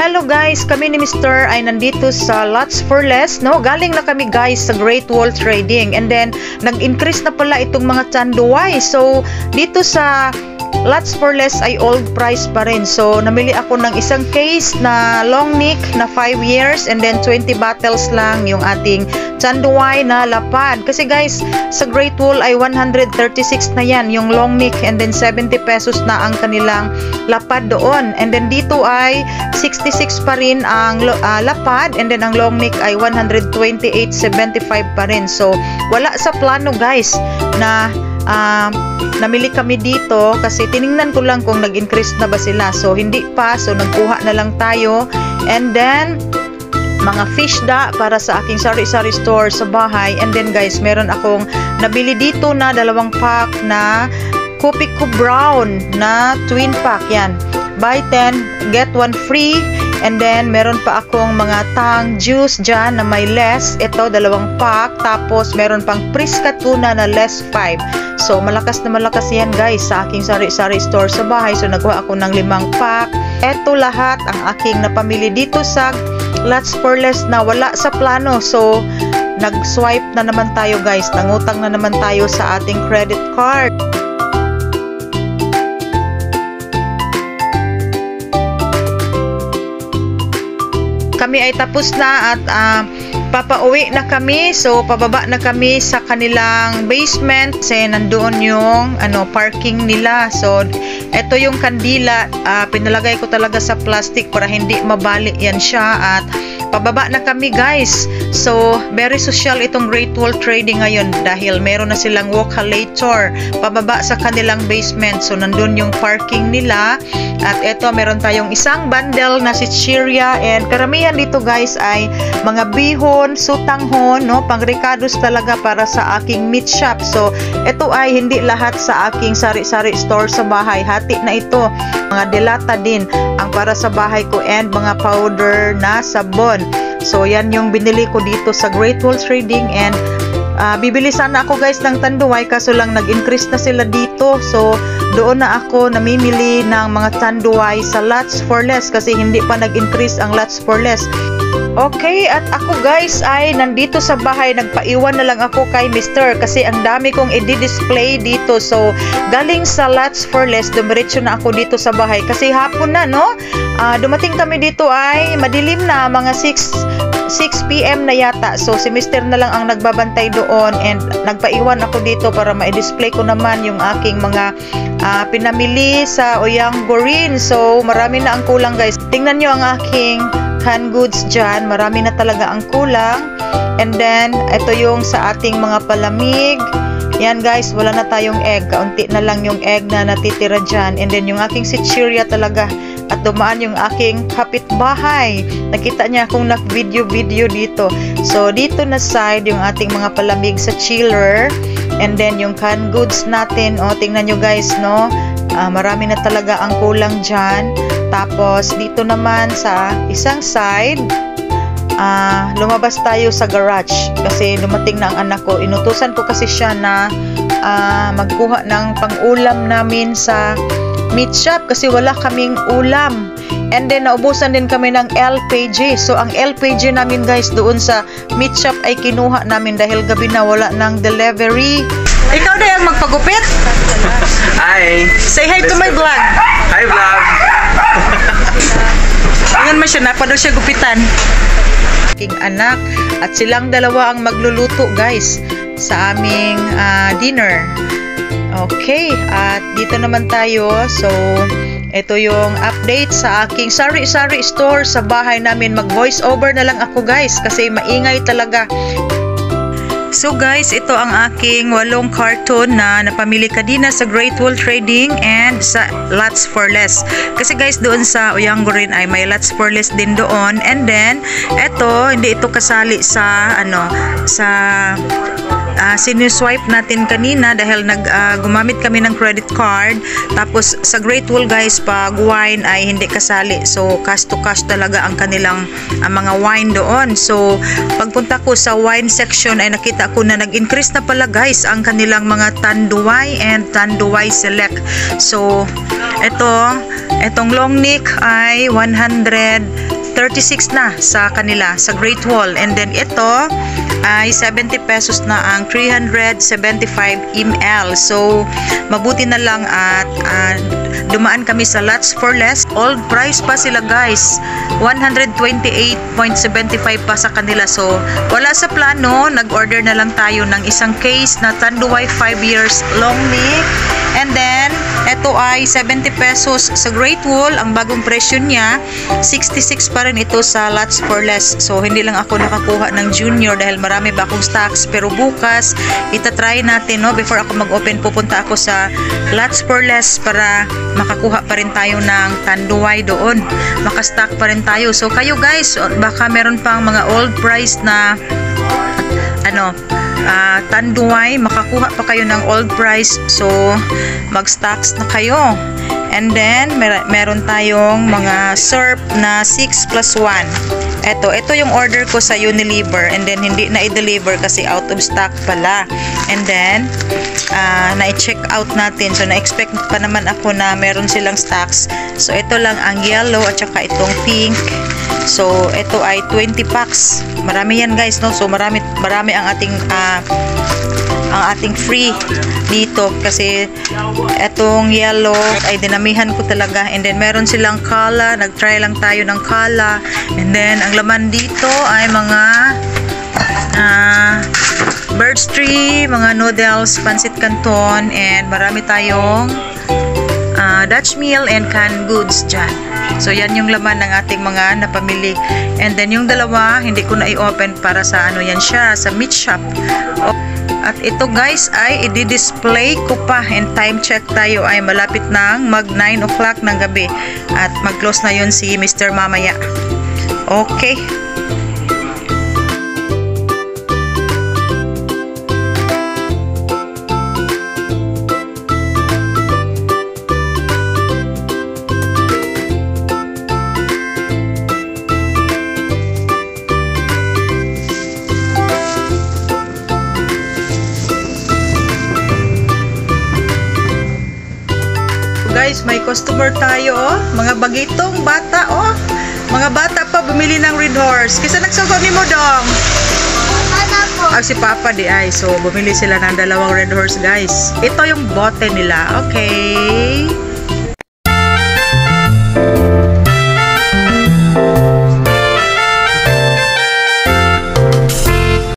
Hello guys, kami ni Mr. ay nandito sa Lots for Less, no? Galing na kami guys sa Great Wall Trading, and then nag-increase na pala itong mga tanduay. So dito sa Lots for Less ay old price pa rin. So namili ako ng isang case na long neck na 5 years, and then 20 bottles lang yung ating tanduay na lapad. Kasi guys, sa Great Wall ay 136 na yan yung long neck, and then 70 pesos na ang kanilang lapad doon. And then dito ay 66 pa rin ang lapad, and then ang long neck ay 128.75 pa rin. So wala sa plano guys na namili kami dito kasi tiningnan ko lang kung nag-increase na ba sila. So hindi pa, so nagkuha na lang tayo. And then mga fish da para sa aking sari-sari store sa bahay. And then guys, meron akong nabili dito na 2 pack na Kopiko Brown na twin pack yan. Buy 10, get 1 free. And then meron pa akong mga tang juice dyan na may less. Ito 2 pack. Tapos meron pang Prisca tuna na less 5. So malakas na malakas yan guys sa aking sari-sari store sa bahay. So nagkuha ako ng 5 pack. Ito lahat ang aking napamili dito sa Lots for Less na wala sa plano. So nag-swipe na naman tayo guys. Nangutang na naman tayo sa ating credit card. Kami ay tapos na at papauwi na kami. So pababa na kami sa kanilang basement kasi nandoon yung parking nila. So ito yung kandila, pinalagay ko talaga sa plastic para hindi mabali yan siya. At pababa na kami guys. So very social itong Great Wall Trading ngayon dahil meron na silang walk-a-lator pababa sa kanilang basement. So nandun yung parking nila. At ito meron tayong isang bundle na chichirya, and karamihan dito guys ay mga bihon, sutanghon, no, pang-ricados talaga para sa aking meat shop. So ito ay hindi lahat sa aking sari-sari store sa bahay. Hati na ito. Mga delata din ang para sa bahay ko, and mga powder na sabon. So yan yung binili ko dito sa Great Wall Trading. And bibili sana ako guys ng tanduay kaso lang nag-increase na sila dito. So doon na ako namimili ng mga tanduay sa Lots for Less kasi hindi pa nag-increase ang Lots for Less. Okay, at ako guys ay nandito sa bahay. Nagpaiwan na lang ako kay Mr. kasi ang dami kong i-display dito. So galing sa Lots for Less, dumiretso na ako dito sa bahay kasi hapon na, no? Dumating kami dito ay madilim na, mga 6 PM na yata. So si Mr. na lang ang nagbabantay doon, and nagpaiwan ako dito para ma-display ko naman yung aking mga pinamili sa Oyang Gorin. So marami na ang kulang guys. Tingnan nyo ang aking canned goods dyan. Marami na talaga ang kulang. And then ito yung sa ating mga palamig. Yan guys, wala na tayong egg. Kaunti na lang yung egg na natitira dyan. And then yung aking chichirya talaga. At dumaan yung aking kapitbahay. Nakita niya akong nag-video dito. So dito na side yung ating mga palamig sa chiller. And then yung canned goods natin. O tingnan nyo guys, no? Marami na talaga ang kulang dyan. Tapos dito naman sa isang side, lumabas tayo sa garage kasi dumating na ang anak ko. Inutusan ko kasi siya na magkuha ng pang-ulam namin sa meat shop kasi wala kaming ulam. And then naubusan din kami ng LPG. So ang LPG namin guys doon sa meat shop ay kinuha namin dahil gabi na wala ng delivery. Ikaw na yung magpagupit? Hi! Say hi to my vlog! Hi vlog! Tingnan mo siya, napadaw siya gupitan. Aking anak at silang dalawa ang magluluto guys sa aming dinner. Okay, at dito naman tayo. So ito yung update sa aking sari-sari store sa bahay namin. Mag voice over na lang ako guys kasi maingay talaga. So guys, ito ang aking 8 carton na napamili kanina sa Great Wall Trading and sa Lots for Less. Kasi guys, doon sa Oyang Gorin ay may Lots for Less din doon. And then, ito, hindi ito kasali sa sinuswipe natin kanina dahil gumamit kami ng credit card. Tapos sa Great Wall guys, pag wine ay hindi kasali. So cash to cash talaga ang kanilang mga wine doon. So pagpunta ko sa wine section ay nakita ko na nag-increase na pala guys ang kanilang mga Tanduay and Tanduay Select. So itong long neck ay 100 36 na sa kanila, sa Great Wall. And then ito ay 70 pesos na ang 375 ml. So, mabuti na lang at dumaan kami sa Lots for Less. Old price pa sila guys. 128.75 pa sa kanila. So, wala sa plano. Nag-order na lang tayo ng isang case na Tanduay 5 years long neck. And then, ito ay 70 pesos sa Great Wall. Ang bagong presyo niya, 66 pa rin ito sa Lots for Less. So, hindi lang ako nakakuha ng junior dahil marami ba akong stocks. Pero bukas, itatry natin, no? Before ako mag-open, pupunta ako sa Lots for Less para makakuha pa rin tayo ng Tanduay doon. Makastock pa rin tayo. So, kayo guys, baka meron pang mga old price na Tanduay, makakuha pa kayo ng old price. So, mag-stocks na kayo. And then, meron tayong mga syrup na 6+1. Ito yung order ko sa Unilever. And then, hindi na i-deliver kasi out of stock pala. And then, na-check out natin. So, na-expect pa naman ako na meron silang stocks. So, ito lang ang yellow at saka itong pink. So, ito ay 20 packs. Marami yan guys, no? So, marami ang ating free dito kasi etong yellow ay dinamihan ko talaga. And then meron silang kala, nagtry lang tayo ng kala. And then ang laman dito ay mga Birds Tree, mga noodles, pancit canton, and marami tayong Dutch meal and canned goods dyan. So yan yung laman ng ating mga napamili. And then yung dalawa hindi ko na i-open para sa yan siya, sa meat shop. At ito guys ay i-display ko pa, and time check tayo ay malapit nang mag 9 o'clock ng gabi at mag-close na yun si Mr. mamaya. Okay. Guys, may customer tayo, oh. Mga bagitong bata, oh. Mga bata pa bumili ng Red Horse. Kasi nagsugot ni mo dong. Si Papa di ay. So, bumili sila ng 2 Red Horse, guys. Ito yung bote nila. Okay.